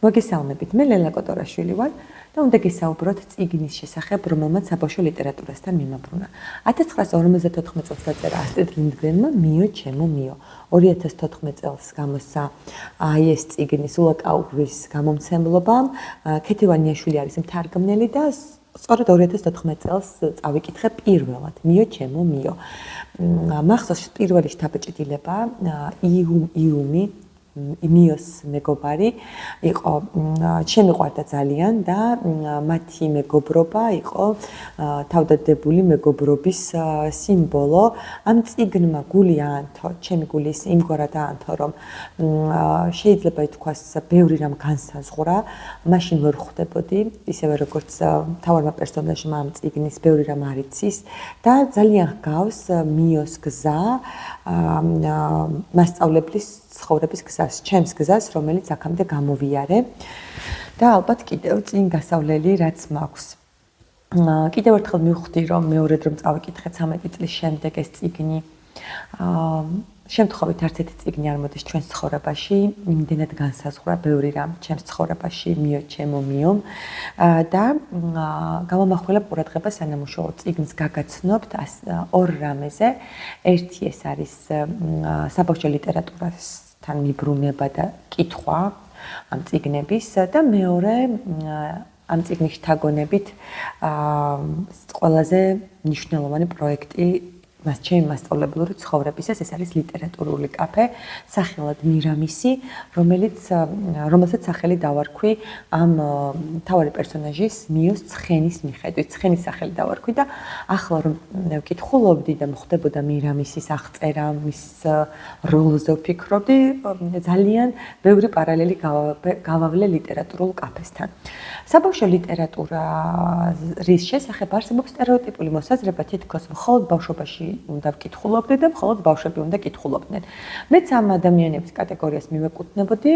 მოგესალმებით, მე ლელა კოტორაშვილი ვარ და უნდა გესაუბროთ წიგნის შესახებ, რომელმაც საბავშვო ლიტერატურასთან მიმოbruna. 1954 წელს დაწერა ასტრიდ ლინდგრენმა „მიო ჩემო მიო". 2014 წელს გამოსცა ეს წიგნი სულაკაურის გამომცემლობამ. ქეთი ვანიაშვილი არის მთარგმნელი და სწორედ 2014 წელს წავიკითხე პირველად „მიო ჩემო მიო". მახსოვს პირველი შთაბეჭდილება იუმი მიოს მეგობარი იყო, შემიყვარდა ძალიან და მათი მეგობრობა იყო თავდადებული მეგობრობის სიმბოლო. ამ წიგნმა გული აანთო, ჩემი გული იმგვარად აანთო, რომ შეიძლება ითქვას ბევრი რამ განსაზღვრა, მაშინ ვერ ხვდებოდი, ისევე როგორც მთავარმა პერსონაჟმა ამ წიგნის ბევრი რამ არ იცის და ძალიან ჰგავს მიოს გზა, მასწავლებლის ცხოვრების გზას, ჩემს გზას, რომელიც აქამდე გამოვიარე და ალბათ კიდევ წინ გასავლელი რაც მაქვს. კიდევ ერთხელ მივხვდი, რომ მეორედ რომ წავიკითხე 13 წლის შემდეგ ეს წიგნი, შემთხვევით არც ერთი წიგნი არ მოდის ჩვენს ცხოვრებაში, იმდენად განსაზღვრა ბევრი რამ ჩემს ცხოვრებაში, მიო ჩემო მიომ და გამომახვილებ ყურადღება სანამუშაო წიგნს გაგაცნობთ ორ რამეზე. ერთი ეს არის საბავშვო ლიტერატურასთან მიბრუნება და კითხვა ამ წიგნების და მეორე ამ წიგნის შთაგონებით ყველაზე მნიშვნელოვანი პროექტი ჩემი მასწავლებლური ცხოვრებისას, ეს არის ლიტერატურული კაფე, სახელად მირამისი, რომელსაც სახელი დავარქვი ამ მთავარი პერსონაჟის მიოს ცხენის მიხედვით. ცხენის სახელი დავარქვი და ახლა რომ ვკითხულობდი და მოხდებოდა მირამისის აღწერა, მის როლზე ვფიქრობდი, ძალიან ბევრი პარალელი გავავლე ლიტერატურულ კაფესთან. საბავშვო ლიტერატურის შესახებ არსებობს სტერეოტიპული მოსაზრება, თითქოს მხოლოდ ბავშვობაში უნდა ვკითხულობდე და მხოლოდ ბავშვები უნდა კითხულობდნენ. მეც ამ ადამიანების კატეგორიას მივეკუთვნებოდი,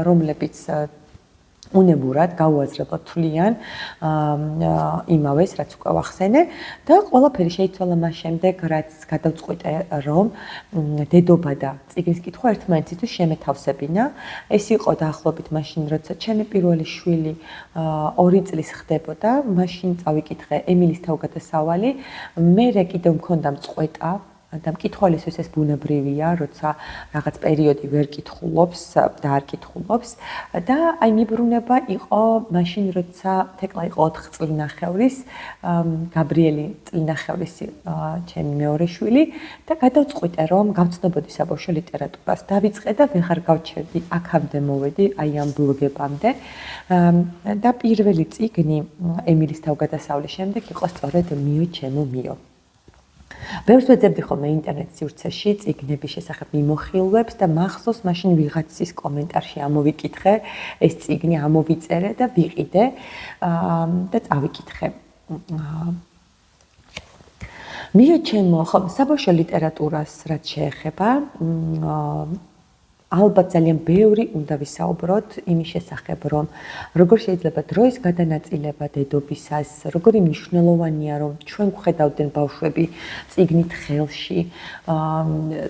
რომლებიც უნებურად, გაუაზრებლად თვლიან იმავეს, რაც უკვე ვახსენე და ყველაფერი შეიცვალა მას შემდეგ, რაც გადავწყვიტე, რომ დედობა და წიგნის კითხვა ერთმანეთისთვის შემეთავსებინა. ეს იყო დაახლოებით მაშინ, როცა ჩემი პირველი შვილი 2 წლის ხდებოდა, მაშინ წავიკითხე ემილის თავგადასავალი, მერე კიდევ მქონდა მწყვეტა და მკითხველისთვის ეს ბუნებრივია, როცა რაღაც პერიოდი ვერ კითხულობს და არ კითხულობს და აი მიბრუნება იყო მაშინ, როცა თეკლა იყო 4 წლინახევრის, გაბრიელი წლინახევრისი ჩემი მეორე შვილი და გადავწყვიტე, რომ გავცნობოდი საბავშვო ლიტერატურას. დავიწყე და ვეღარ გავჩერდი, აქამდე მოვედი, აი ამ ბლოგებამდე და პირველი წიგნი ემილის თავგადასავლის შემდეგ იყო სწორედ მიო ჩემო მიო. ბევრს ვეძებდი ხოლმე ინტერნეტ სივრცეში წიგნების შესახებ მიმოხილვებს და მახსოვს მაშინ ვიღაცის კომენტარში ამოვიკითხე ეს წიგნი, ამოვიწერე და ვიყიდე და წავიკითხე. მიო ჩემო, ხო, საბავშვო ლიტერატურას რაც შეეხება, ალბათ ძალიან ბევრი უნდა ვისაუბროთ იმის შესახებ, რომ როგორ შეიძლება დროის გადანაწილება დედობისას, როგორი მნიშვნელოვანია, რომ ჩვენ გვხედავდნენ ბავშვები წიგნით ხელში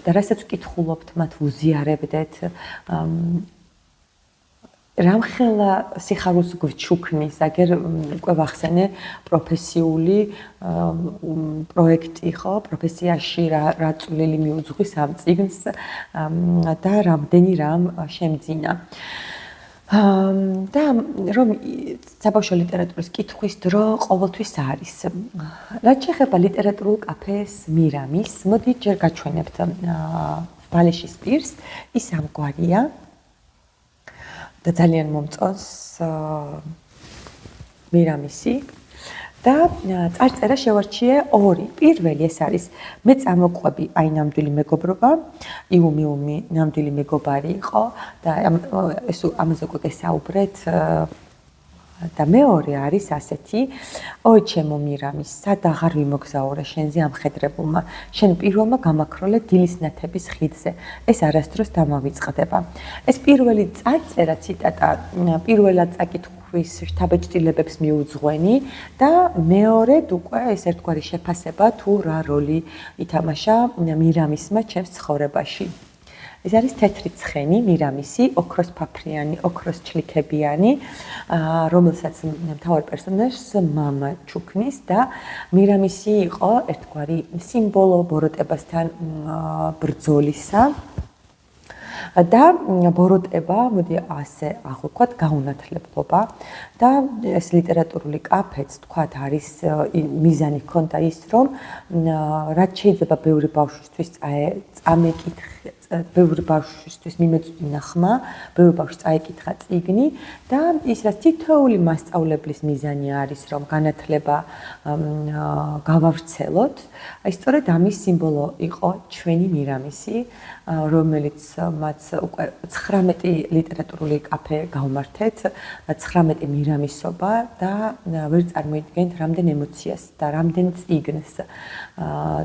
და რასაც ვკითხულობთ, მათ ვუზიარებდეთ. რამხელა სიხარულს გვჩუქნის, აგერ უკვე ვახსენე პროფესიული პროექტი, ხო, პროფესიაში რა წვლილი მიუძღვის ამ წიგნს და რამდენი რამ შემძინა. და რომ საბავშვო ლიტერატურის კითხვის დრო ყოველთვის არის. რაც შეეხება ლიტერატურულ კაფეს მირამის, მოდი ჯერ გაჩვენებთ ბალეშის პირს, ის ამგვარია. და ძალიან მომწონს მირამისი და წარწერა შევარჩიე ორი. პირველი ეს არის მე წამოყვები, აი ნამდვილი მეგობრობა, იუმი ნამდვილი მეგობარი იყო და ეს ამაზე უკვე გესაუბრეთ და მეორე არის ასეთი, ой ჩემო მირამის, სად აღარ ვიმოგზაურე შენზე ამხედრებულმა, შენ პირველმა გამაქროლე დილის ნათების ხიდზე, ეს არასდროს დამავიწყდება. ეს პირველი წარწერა ციტატა, პირველად წაკითხვის შთაბეჭდილებებს მიუძღვენი და მეორედ უკვე ეს ერთგვარი შეფასება თუ რა როლი ითამაშა მირამისმა ჩემს ცხოვრებაში. ეს არის თეთრი ცხენი, მირამისი, ოქროს ფაფრიანი, ოქროს ჩლიქებიანი, რომელსაც მთავარ პერსონაჟს მამა ჩუქნის და მირამისი იყო ერთგვარი სიმბოლო ბოროტებასთან ბრძოლისა. და ბოროტება, მოდი ასე აღვქვათ, გაუნათლებლობა და ეს ლიტერატურული კაფეც თქვათ არის მიზანი ჰქონდა ის, რომ რაც შეიძლება ბევრი ბავშვისთვის ბევრი ბავშვისთვის მიმეწვინა ხმა, ბევრი ბავშვს წაეკითხა წიგნი და ის რაც თითოეული მასწავლებლის მიზანი არის, რომ განათლება გავავრცელოთ, აი სწორედ ამის სიმბოლო იყო ჩვენი მირამისი, რომელიც მათ უკვე 19 ლიტერატურული კაფე გავმართეთ, 19 მირამისობა და ვერ წარმოიდგენთ რამდენ ემოციას და რამდენ წიგნს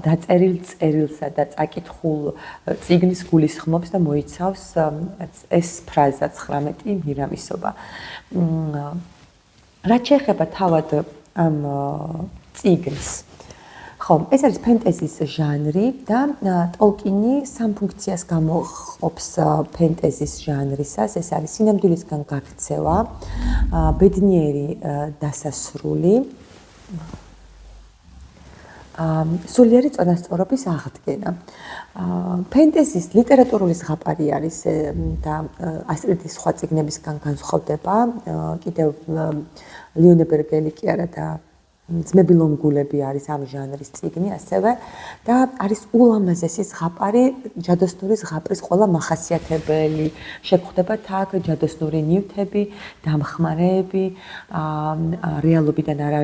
დაწერილ წერილსა და წაკითხულ წიგნის გულისხმობს და მოიცავს ეს ფრაზა 19 მირამისობა. რაც შეეხება თავად ამ წიგნს, ხო, ეს არის ფენტეზის ჟანრი და ტოლკინი სამ ფუნქციას გამოყოფს ფენტეზის ჟანრისას. ეს არის სინამდვილისგან გაქცევა, ბედნიერი დასასრული, სულიერი წონასწორობის აღდგენა. ფენტეზის ლიტერატურული ზღაპარი არის და ასტრიდის სხვა წიგნებისგან განსხვავდება. კიდევ ლიონებერგელი კი არა და ძმები ლომგულები არის ამ ჟანრის წიგნი ასევე და არის ულამაზესი ზღაპარი, ჯადოსნური ზღაპრის ყველა მახასიათებელი. შეგვხვდება აქ ჯადოსნური ნივთები, დამხმარეები, რეალობიდან არა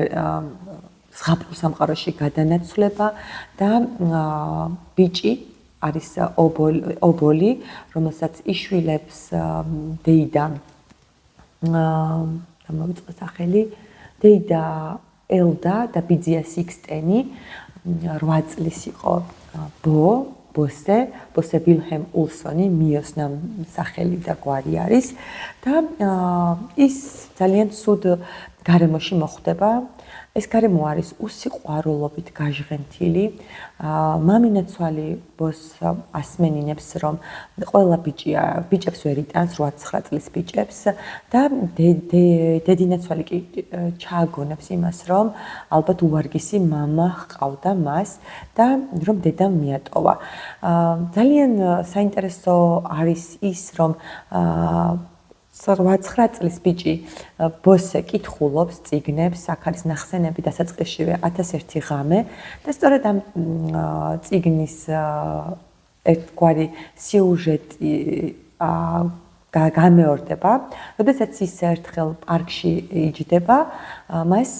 ზღაპრულ სამყაროში გადანაცვლება და ბიჭი არის ობოლი, რომელსაც იშვილებს დეიდა გამოვიწყე სახელი დეიდა ელდა და ბიძია სიქსტენი 8 წლის იყო ბოსე ვილჰემ ულსონი, მიოს სახელი და გვარი არის და ის ძალიან ცუდ გარემოში მოხვდება. ეს გარემო არის უსიყვარულობით გაჟღენთილი. მამინაცვალი ბოსს ასმენინებს, რომ ყველა ბიჭებს ვერ იტანს 8-9 წლის ბიჭებს და დედინაცვალი კი ჩააგონებს იმას, რომ ალბათ უვარგისი მამა ჰყავდა მას და რომ დედამ მიატოვა. ძალიან საინტერესო არის ის, რომ 8-9 წლის ბიჭი ბოსე კითხულობს წიგნებს, აქ არის ნახსენები დასაწყისშივე 1001 ღამე და სწორედ ამ წიგნის ერთგვარი სიუჟეტი გამეორდება. როდესაც ის ერთხელ პარკში იჯდება, მას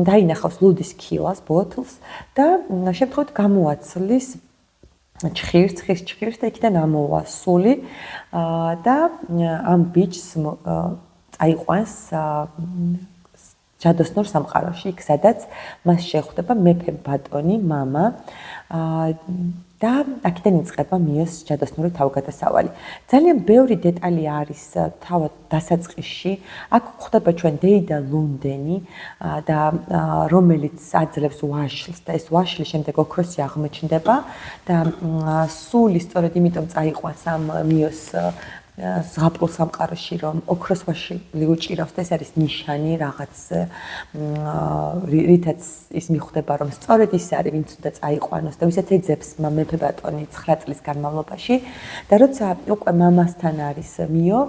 დაინახავს ლუდის ქილას, ბოთლს და შემთხვევით გამოაცლის ხის ჭხირს და იქიდან ამოვა სული და ამ ბიჭს წაიყვანს ჯადოსნურ სამყაროში, იქ სადაც მას შეხვდება მეფე ბატონი, მამა და აქედან იწყება მიოს ჯადოსნური თავგადასავალი. ძალიან ბევრი დეტალი არის თავად დასაწყისში. აქ გვხვდება ჩვენ დეიდა ლუნდენი და რომელიც აძლევს ვაშლს და ეს ვაშლი შემდეგ ოქროსი აღმოჩნდება და სული სწორედ იმიტომ წაიყვანს ამ მიოს ზღაპრულ სამყაროში, რომ ოქროს ვაშლი უჭირავს და ეს არის ნიშანი რაღაც რითაც ის მიხვდება, რომ სწორედ ის არის, ვინც უნდა წაიყვანოს და ვისაც ეძებს მეფე ბატონი 9 წლის განმავლობაში და როცა უკვე მამასთან არის მიო,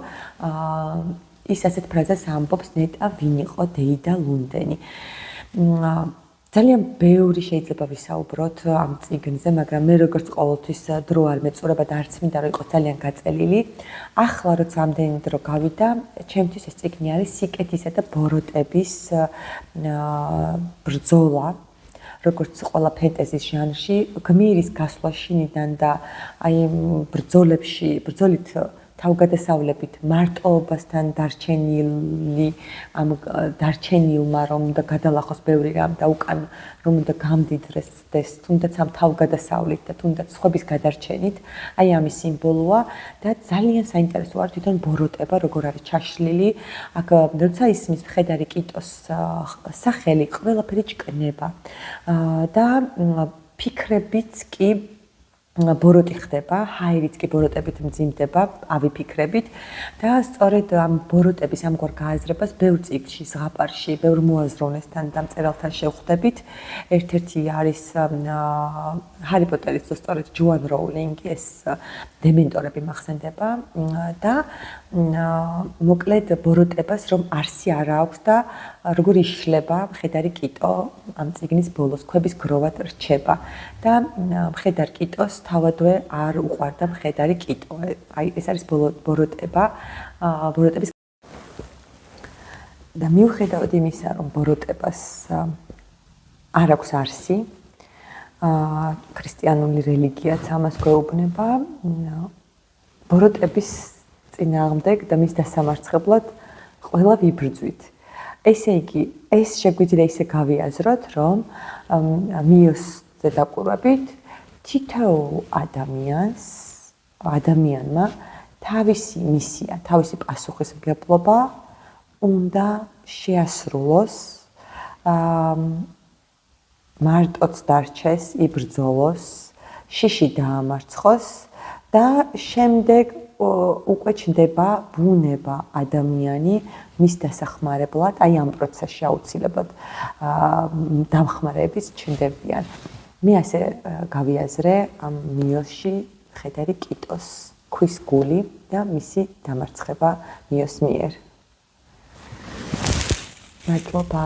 ის ასეთ ფრაზას ამბობს, ნეტა ვინ იყო დეიდა ლუნდენი. ძალიან ბევრი შეიძლება ვისაუბროთ ამ წიგნზე, მაგრამ მე როგორც ყოველთვის დრო არ მეწურება და არც მინდა რომ იყოს ძალიან გაწელილი. ახლა როცა ამდენი დრო გავიდა, ჩემთვის ეს წიგნი არის სიკეთისა და ბოროტების ბრძოლა. როგორც ყველა ფენტეზის ჟანრში, გმირის გასვლა შინიდან და აი ბრძოლით თავგადასავლებით მარტოობასთან დარჩენილმა რომ უნდა გადალახოს ბევრი რამ და უკან რომ უნდა გამდიდრდეს თუნდაც ამ თავგადასავლით და თუნდაც სხვების გადარჩენით, აი ამის სიმბოლოა და ძალიან საინტერესო არის თვითონ ბოროტება როგორ არის ჩაშლილი. აქ როცა ისმის მხედარი კიტოს სახელი, ყველაფერი ჭკნება და ფიქრებიც კი ბოროტი ხდება, ჰაერიც კი ბოროტებით მძიმდება, ავიფიქრებით და სწორედ ამ ბოროტების ამგვარ გააზრებას ბევრ წიგნში, ზღაპარში, ბევრ მოაზროვნესთან და მწერალთან შევხვდებით. ერთ-ერთი არის ჰარი პოტერის სწორედ ჯოან როულინგი, ეს დემენტორები მახსენდება და მოკლედ ბოროტებას რომ არსი არ აქვს და როგორ იშლება მხედარი კიტო ამ წიგნის ბოლოს, ქვების გროვად რჩება და მხედარ კიტოს თავადვე არ უყვარდა მხედარი კიტო. აი ეს არის ბოროტება, ბოროტების და მიუხედავად იმისა, რომ ბოროტებას არ აქვს არსი, ქრისტიანული რელიგიაც ამას გვეუბნება, ბოროტების წინააღმდეგ და მის დასამარცხებლად ყველა ვიბრძვით. ესე იგი, ეს შეგვიძლია ისე გავიაზროთ, რომ მიოსზე დაკვირვებით თითოეულ ადამიანმა თავისი მისია, თავისი პასუხისმგებლობა უნდა შეასრულოს, მარტოც დარჩეს, იბრძოლოს, შიში დაამარცხოს და შემდეგ უკვე ჩნდება ბუნება ადამიანი მის დასახმარებლად, აი ამ პროცესში აუცილებლად დამხმარეების ჩნდებიან. მე ასე გავიაზრე ამ მიოსში მხედარი კიტოს ქვის გული და მისი დამარცხება მიოს მიერ. მადლობა.